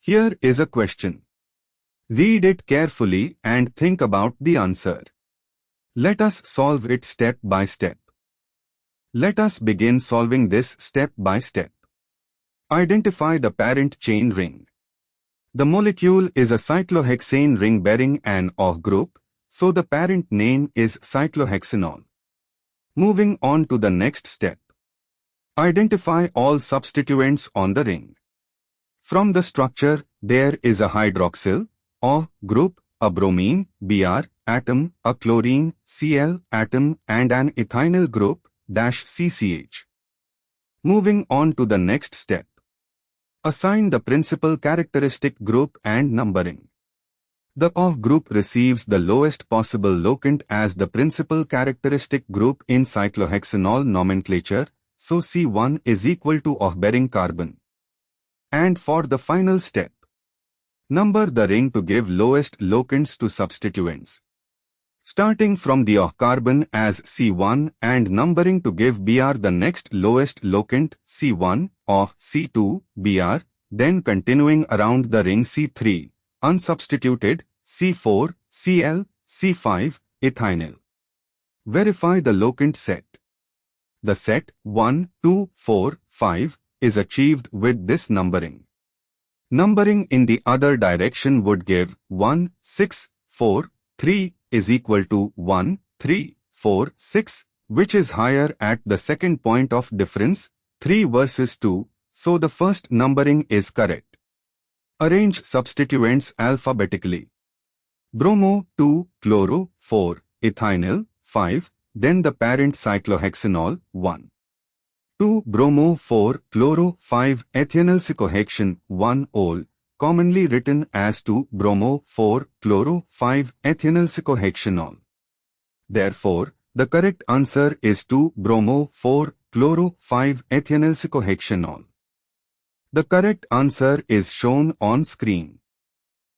Here is a question. Read it carefully and think about the answer. Let us solve it step by step. Let us begin solving this step by step. Identify the parent chain ring. The molecule is a cyclohexane ring bearing an OH group, so the parent name is cyclohexanol. Moving on to the next step. Identify all substituents on the ring. From the structure, there is a hydroxyl, OH group, a bromine, Br, atom, a chlorine, Cl, atom, and an ethynyl group, CCH. Moving on to the next step. Assign the principal characteristic group and numbering. The OH group receives the lowest possible locant as the principal characteristic group in cyclohexanol nomenclature, so C1 is equal to OH-bearing carbon. And for the final step, number the ring to give lowest locants to substituents. Starting from the OH carbon as C1 and numbering to give Br the next lowest locant C1, OH, C2, Br, then continuing around the ring C3, unsubstituted, C4, Cl, C5, ethynyl. Verify the locant set. The set 1, 2, 4, 5 is achieved with this numbering. Numbering in the other direction would give 1, 6, 4, 3 is equal to 1, 3, 4, 6, which is higher at the second point of difference, 3 versus 2, so the first numbering is correct. Arrange substituents alphabetically. Bromo 2, chloro 4, ethynyl 5, then the parent cyclohexanol 1. 2 bromo 4 chloro 5 ethynyl cyclohexane 1 ol, commonly written as 2 bromo 4 chloro 5 ethynyl cyclohexanol. Therefore, the correct answer is 2 bromo 4 chloro 5 ethynyl cyclohexanol. The correct answer is shown on screen.